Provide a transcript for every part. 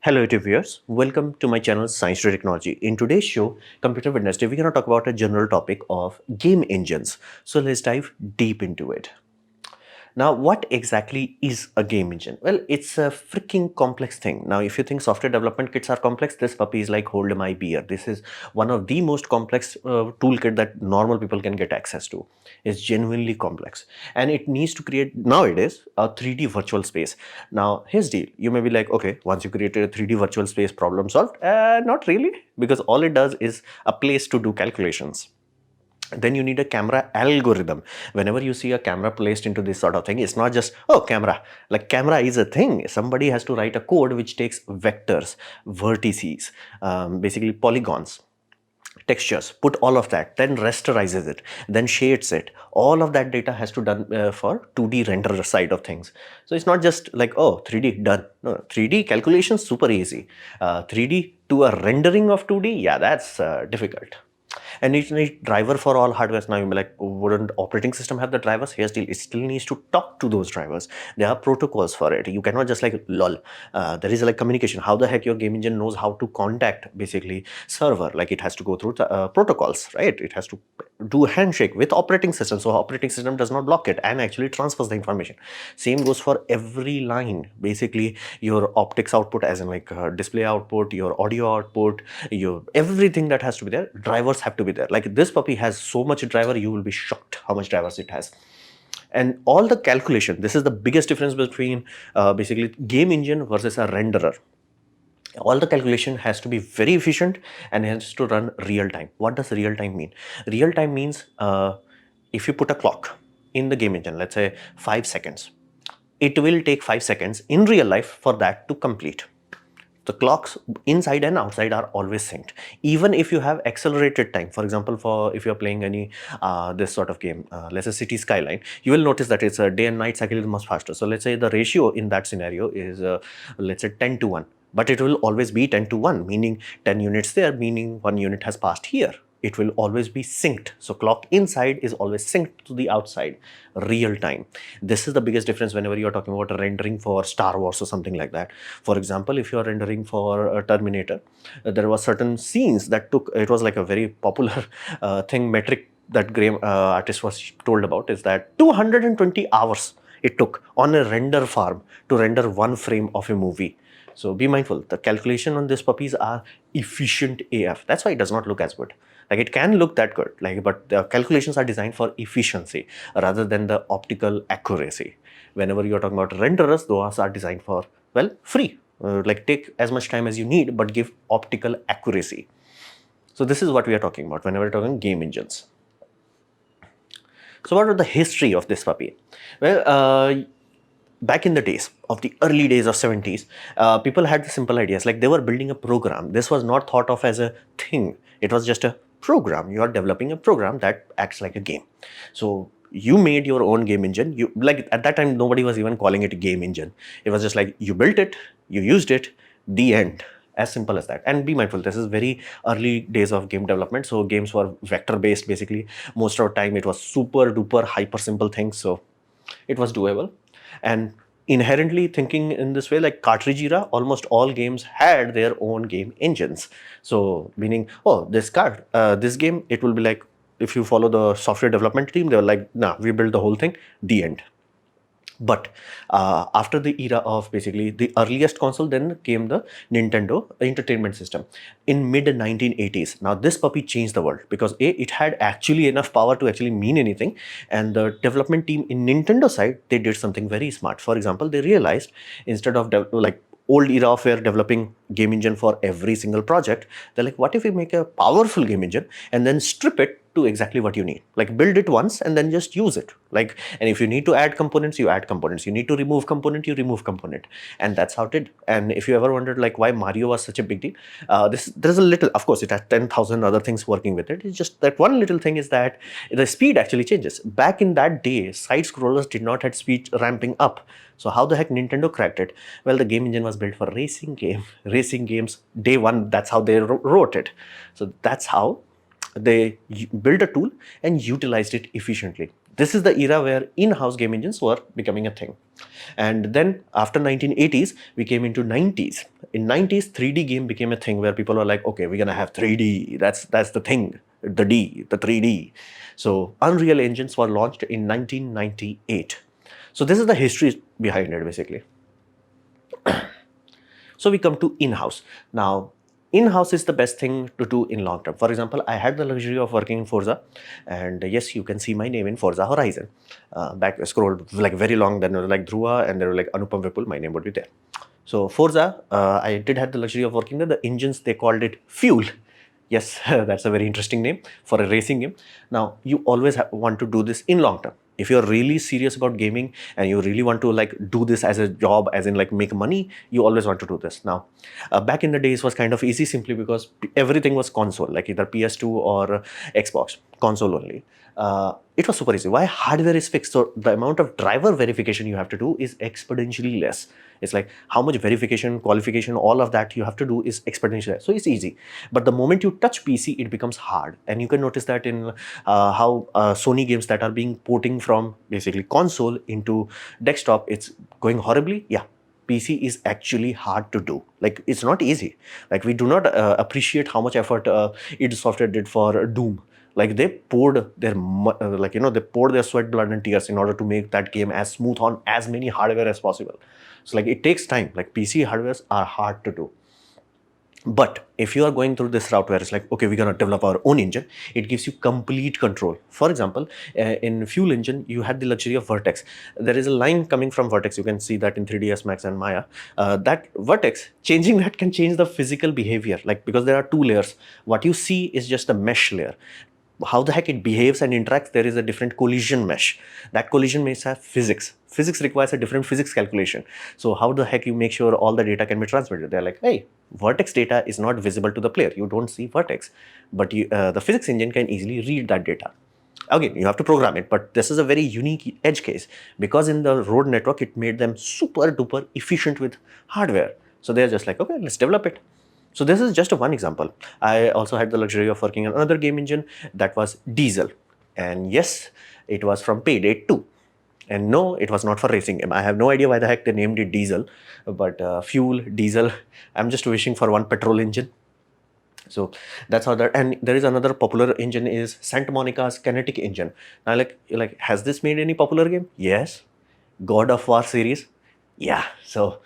Hello YouTube viewers, welcome to my channel Science to Technology. In today's show, Computer Wednesday, we're going to talk about a general topic of game engines. So let's dive deep into it. Now, what exactly is a game engine? Well, it's a freaking complex thing. Now, if you think software development kits are complex, this puppy is like hold my beer. This is one of the most complex toolkit that normal people can get access to. It's genuinely complex, and it needs to create nowadays a 3D virtual space. Now, here's the deal. You may be like, okay, once you created a 3D virtual space, problem solved. Not really, because all it does is a place to do calculations. Then you need a camera algorithm. Whenever you see a camera placed into this sort of thing, it's not just, oh, camera. Like, camera is a thing. Somebody has to write a code which takes vectors, vertices, basically polygons, textures, put all of that, then rasterizes it, then shades it. All of that data has to done for 2D render side of things. So it's not just like, oh, 3D done. No, 3D calculations super easy. 3D to a rendering of 2D, yeah, that's difficult. And it needs driver for all hardwares. Now you may like, wouldn't operating system have the drivers? Here still, it still needs to talk to those drivers. There are protocols for it. You cannot just like lol. There is like communication. How the heck your game engine knows how to contact basically server? Like it has to go through the, protocols, right? It has to do a handshake with operating system. So operating system does not block it and actually transfers the information. Same goes for every line. Basically your optics output, as in like display output, your audio output, your everything that has to be there, drivers have to be there. Like this puppy has so much driver, you will be shocked how much drivers it has. And all the calculation, this is the biggest difference between basically game engine versus a renderer. All the calculation has to be very efficient and has to run real time. What does real time mean? Real time means if you put a clock in the game engine, let's say 5 seconds, it will take 5 seconds in real life for that to complete. The clocks inside and outside are always synced. Even if you have accelerated time, for example, for if you're playing any this sort of game, let's say City Skyline, you will notice that it's a day and night cycle is much faster. So let's say the ratio in that scenario is let's say 10 to 1, but it will always be 10 to 1, meaning 10 units there, meaning 1 unit has passed here. It will always be synced. So clock inside is always synced to the outside, real time. This is the biggest difference whenever you're talking about rendering for Star Wars or something like that. For example, if you're rendering for Terminator, there were certain scenes that took, it was like a very popular thing, metric that Graham artist was told about, is that 220 hours it took on a render farm to render one frame of a movie. So be mindful, the calculation on these puppies are efficient AF. That's why it does not look as good. Like it can look that good, like, but the calculations are designed for efficiency rather than the optical accuracy. Whenever you're talking about renderers, those are designed for, well, free. Like take as much time as you need, but give optical accuracy. So this is what we are talking about whenever we're talking game engines. So what was the history of this puppy? Well, back in the days of the early days of 70s, people had simple ideas, like they were building a program. This was not thought of as a thing. It was just a program. You are developing a program that acts like a game. So you made your own game engine. You, like, at that time, nobody was even calling it a game engine. It was just like you built it, you used it, the end. As simple as that. And be mindful, this is very early days of game development. So games were vector based basically. Most of the time it was super duper hyper simple things. So it was doable. And inherently thinking in this way, like cartridge era, almost all games had their own game engines. So meaning, oh, this game, it will be like, if you follow the software development team, they're like, nah, we built the whole thing, the end. But after the era of basically the earliest console, then came the Nintendo Entertainment System in mid 1980s. Now this puppy changed the world because it had actually enough power to actually mean anything, and the development team in Nintendo side, they did something very smart. For example, they realized instead of like old era of where developing game engine for every single project, they're like, what if we make a powerful game engine and then strip it to exactly what you need? Like build it once and then just use it. Like, and if you need to add components, you add components. You need to remove component, you remove component. And that's how it did. And if you ever wondered like why Mario was such a big deal, there's a little, of course, it has 10,000 other things working with it. It's just that one little thing is that the speed actually changes. Back in that day, side scrollers did not have speed ramping up. So how the heck Nintendo cracked it? Well, the game engine was built for racing games. Day one, that's how they wrote it. So that's how they built a tool and utilized it efficiently. This is the era where in-house game engines were becoming a thing. And then after 1980s, we came into 90s. In 90s, 3D game became a thing where people were like, okay, we're gonna have 3D. That's the thing, the 3D. So Unreal engines were launched in 1998. So this is the history behind it, basically. So we come to in-house. Now, in-house is the best thing to do in long term. For example, I had the luxury of working in Forza, and yes, you can see my name in Forza Horizon. Back scrolled like very long, then there was like Dhruva, and there were like Anupam Vipul, my name would be there. So Forza, I did have the luxury of working there. The engines, they called it Fuel. Yes, that's a very interesting name for a racing game. Now, you always want to do this in long term. If you're really serious about gaming and you really want to like do this as a job, as in like make money, you always want to do this. Now, back in the days was kind of easy simply because everything was console, like either PS2 or Xbox, console only. It was super easy. Why? Hardware is fixed, so the amount of driver verification you have to do is exponentially less. It's like how much verification, qualification, all of that you have to do is exponentially less. So it's easy. But the moment you touch PC, it becomes hard. And you can notice that in how Sony games that are being porting from basically console into desktop, it's going horribly. Yeah, PC is actually hard to do. Like, it's not easy. Like, we do not appreciate how much effort id Software did for Doom. Like, they poured their they poured their sweat, blood, and tears in order to make that game as smooth on as many hardware as possible. So like, it takes time. Like, PC hardwares are hard to do. But if you are going through this route where it's like, okay, we're going to develop our own engine, it gives you complete control. For example, in Fuel engine, you had the luxury of Vertex. There is a line coming from Vertex. You can see that in 3ds Max and Maya. That Vertex, changing that can change the physical behavior. Like, because there are two layers. What you see is just a mesh layer. How the heck it behaves and interacts, there is a different collision mesh. That collision mesh has physics. Physics requires a different physics calculation. So how the heck you make sure all the data can be transmitted? They're like, hey, vertex data is not visible to the player. You don't see vertex, but the physics engine can easily read that data. Again, you have to program it, but this is a very unique edge case because in the road network, it made them super duper efficient with hardware. So they're just like, okay, let's develop it. So this is just one example. I also had the luxury of working on another game engine that was Diesel. And yes, it was from Payday 2. And no, it was not for racing game. I have no idea why the heck they named it Diesel, but Fuel, Diesel, I'm just wishing for one petrol engine. So that's how that, and there is another popular engine is Santa Monica's Kinetic engine. Now, like, has this made any popular game? Yes. God of War series? Yeah. So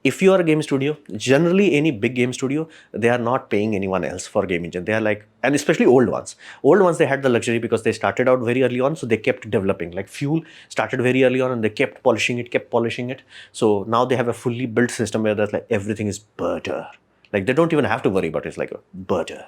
if you are a game studio, generally any big game studio, they are not paying anyone else for game engine. They are like, and especially old ones. Old ones, they had the luxury because they started out very early on, so they kept developing. Like Fuel started very early on and they kept polishing it. So now they have a fully built system where that's like everything is butter. Like, they don't even have to worry about it. It's like butter.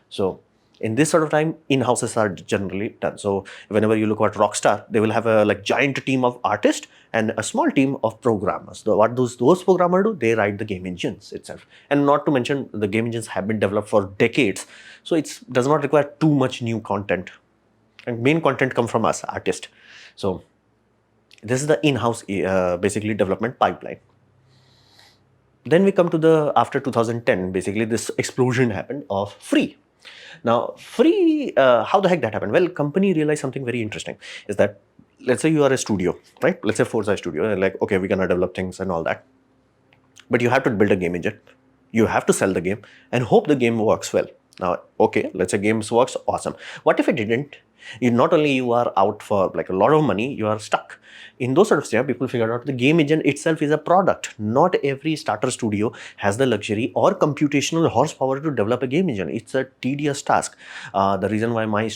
So in this sort of time, in-houses are generally done. So whenever you look at Rockstar, they will have a like giant team of artists and a small team of programmers. So what those programmers do, they write the game engines itself. And not to mention, the game engines have been developed for decades. So it does not require too much new content. And main content come from us, artists. So this is the in-house basically development pipeline. Then we come to the after 2010, basically this explosion happened of free. Now, free, how the heck that happened? Well, company realized something very interesting is that, let's say you are a studio, right? Let's say Forza studio, and like, okay, we're gonna develop things and all that. But you have to build a game engine. You have to sell the game and hope the game works well. Now, okay, let's say games works, awesome. What if it didn't? Not only you are out for like a lot of money, you are stuck. In those sort of scenarios, people figured out the game engine itself is a product. Not every starter studio has the luxury or computational horsepower to develop a game engine. It's a tedious task. The reason why my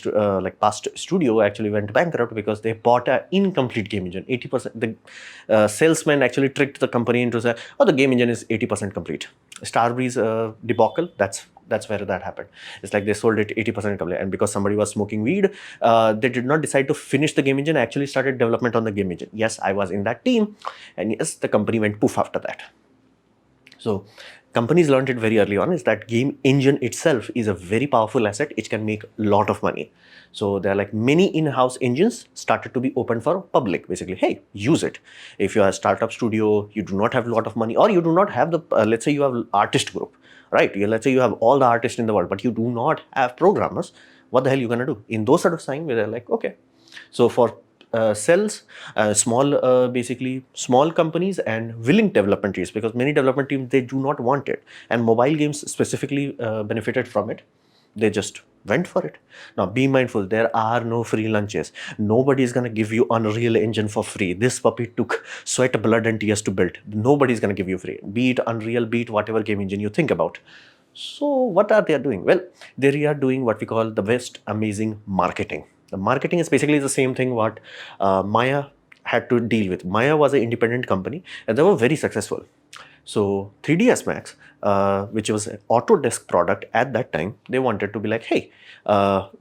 past studio actually went bankrupt because they bought an incomplete game engine. 80%. The salesman actually tricked the company into saying, "Oh, the game engine is 80% complete." Starbreeze debacle. That's where that happened. It's like they sold it 80% complete, and because somebody was smoking weed, they did not decide to finish the game engine. Actually started development on the game engine. Yes, I was in that team, and yes, the company went poof after that. So companies learned it very early on is that game engine itself is a very powerful asset. It can make a lot of money. So there are like many in-house engines started to be open for public. Basically, hey, use it. If you are a startup studio, you do not have a lot of money, or you do not have the, let's say you have artist group, right? Let's say you have all the artists in the world, but you do not have programmers. What the hell are you going to do? In those sort of time where they're like, okay, So for cells, basically small companies and willing development teams, because many development teams, they do not want it, and mobile games specifically benefited from it. They just went for it. Now be mindful, there are no free lunches. Nobody is going to give you Unreal Engine for free. This puppy took sweat, blood and tears to build. Nobody is going to give you free, be it Unreal, be it whatever game engine you think about. So what are they doing? Well, they are doing what we call the best amazing marketing. The marketing is basically the same thing what Maya had to deal with. Maya was an independent company and they were very successful. So 3ds Max, which was an Autodesk product at that time, they wanted to be like, hey,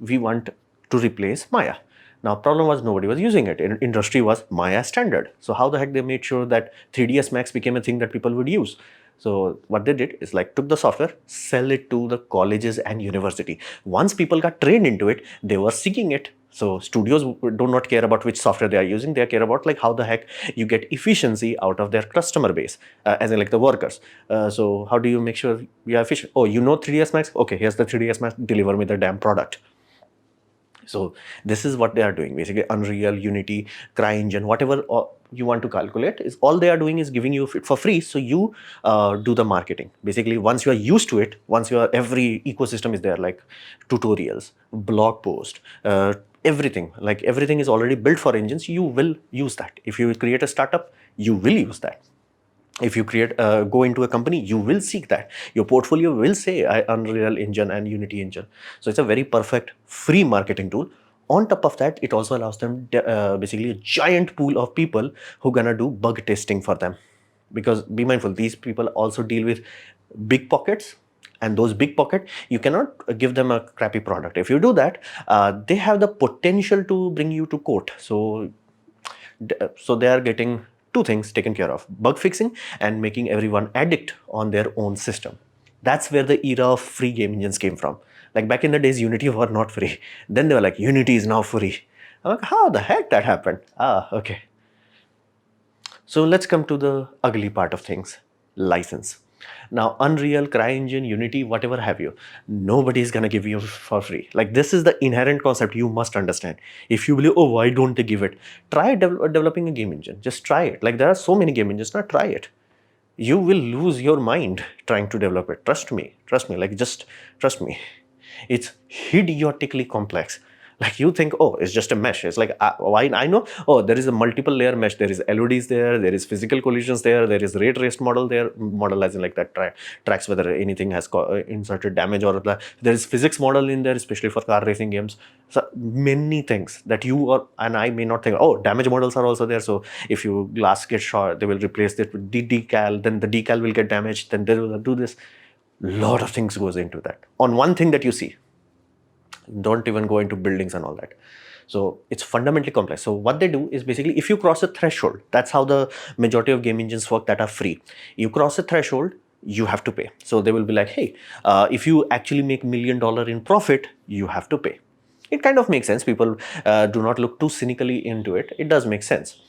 we want to replace Maya. Now problem was nobody was using it. Industry was Maya standard. So how the heck they made sure that 3ds Max became a thing that people would use? So what they did is like took the software, sell it to the colleges and university. Once people got trained into it, they were seeking it. So studios do not care about which software they are using. They care about like how the heck you get efficiency out of their customer base, as in like the workers. So how do you make sure you are efficient? Oh, you know 3ds Max? Okay, here's the 3ds Max. Deliver me the damn product. So this is what they are doing. Basically, Unreal, Unity, CryEngine, whatever you want to calculate, is all they are doing is giving you it for free. So you do the marketing. Basically, once you are used to it, once you are, every ecosystem is there, like tutorials, blog post, everything. Like everything is already built for engines. You will use that. If you create a startup, you will use that. If you go into a company, you will seek that. Your portfolio will say Unreal Engine and Unity Engine. So it's a very perfect free marketing tool. On top of that, it also allows them basically a giant pool of people who gonna do bug testing for them. Because be mindful, these people also deal with big pockets, and those big pocket, you cannot give them a crappy product. If you do that, they have the potential to bring you to court. So they are getting two things taken care of: bug fixing and making everyone addict on their own system. That's where the era of free game engines came from. Like back in the days, Unity were not free. Then they were like, Unity is now free. I'm like, how the heck that happened? Okay. So let's come to the ugly part of things: license. Now, Unreal, CryEngine, Unity, whatever have you, nobody is going to give you for free. Like, this is the inherent concept you must understand. If you believe, oh, why don't they give it? Try developing a game engine. Just try it. Like, there are so many game engines. Now, try it. You will lose your mind trying to develop it. Trust me. Trust me. Like, just trust me. It's idiotically complex. Like you think, oh, it's just a mesh. It's like, why? I know, oh, there is a multiple layer mesh. There is LODs there is physical collisions there is rate traced model there, model as in like that tracks whether anything has inserted damage or there is physics model in there, especially for car racing games. So many things that you or and I may not think, oh, damage models are also there. So if your glass gets shot, they will replace it with decal, then the decal will get damaged, then they will do this. Lot of things goes into that on one thing that you see. Don't even go into buildings and all that. So it's fundamentally complex. So what they do is basically, if you cross a threshold, that's how the majority of game engines work that are free. You cross a threshold, you have to pay. So they will be like, hey, if you actually make $1 million in profit, you have to pay. It kind of makes sense. People do not look too cynically into it. It does make sense.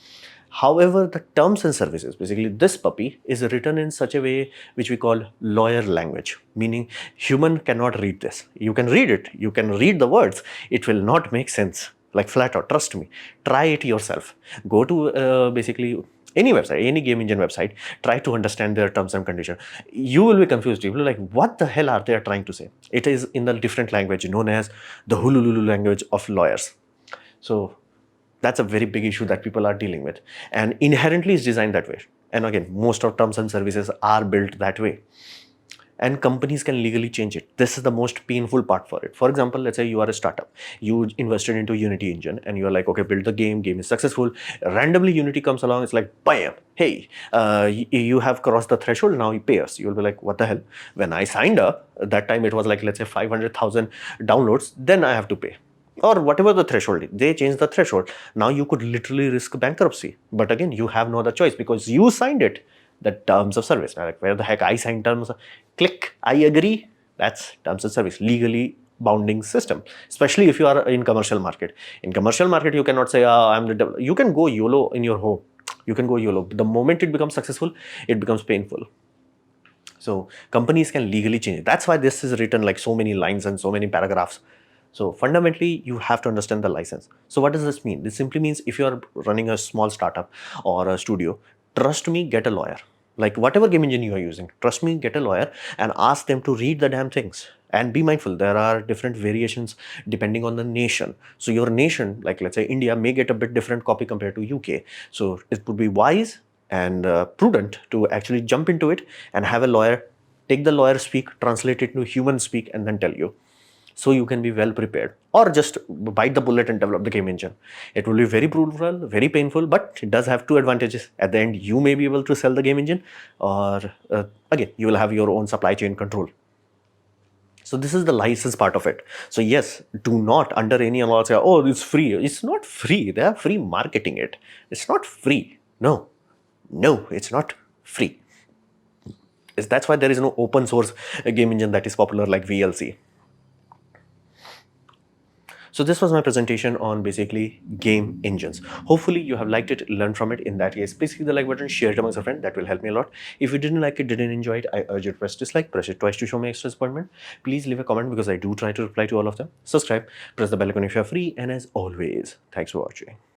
However, the terms and services, basically this puppy is written in such a way which we call lawyer language, meaning human cannot read this. You can read it, you can read the words, it will not make sense, like flat out, trust me. Try it yourself. Go to basically any website, any game engine website, try to understand their terms and conditions. You will be confused. You will be like, what the hell are they trying to say? It is in the different language known as the Hululu language of lawyers. So that's a very big issue that people are dealing with, and inherently is designed that way. And again, most of terms and services are built that way, and companies can legally change it. This is the most painful part for it. For example, let's say you are a startup, you invested into Unity engine and you're like, okay, build the game is successful. Randomly Unity comes along, it's like, bam, hey, you have crossed the threshold, now you pay us. You'll be like, what the hell? When I signed up, that time it was like, let's say 500,000 downloads, then I have to pay. Or whatever the threshold is, they change the threshold. Now you could literally risk bankruptcy. But again, you have no other choice because you signed it. The terms of service. Like, where the heck I signed terms? Click, I agree. That's terms of service. Legally bounding system. Especially if you are in commercial market. In commercial market, you cannot say, I'm the devil. You can go YOLO in your home. You can go YOLO. The moment it becomes successful, it becomes painful. So companies can legally change it. That's why this is written like so many lines and so many paragraphs. So fundamentally, you have to understand the license. So what does this mean? This simply means if you are running a small startup or a studio, trust me, get a lawyer. Like whatever game engine you are using, trust me, get a lawyer and ask them to read the damn things. And be mindful, there are different variations depending on the nation. So your nation, like let's say India, may get a bit different copy compared to UK. So it would be wise and prudent to actually jump into it and have a lawyer, take the lawyer speak, translate it into human speak, and then tell you, so you can be well prepared, or just bite the bullet and develop the game engine. It will be very brutal, very painful, but it does have two advantages. At the end, you may be able to sell the game engine, or again, you will have your own supply chain control. So this is the license part of it. So yes, do not under any law say, oh, it's free. It's not free. They are free marketing it. It's not free. No, no, it's not free. That's why there is no open source game engine that is popular like VLC. So this was my presentation on basically game engines. Hopefully you have liked it, learned from it. In that case, please click the like button, share it amongst your friends. That will help me a lot. If you didn't like it, didn't enjoy it, I urge you to press dislike, press it twice to show my extra disappointment. Please leave a comment because I do try to reply to all of them. Subscribe, press the bell icon if you're free. And as always, thanks for watching.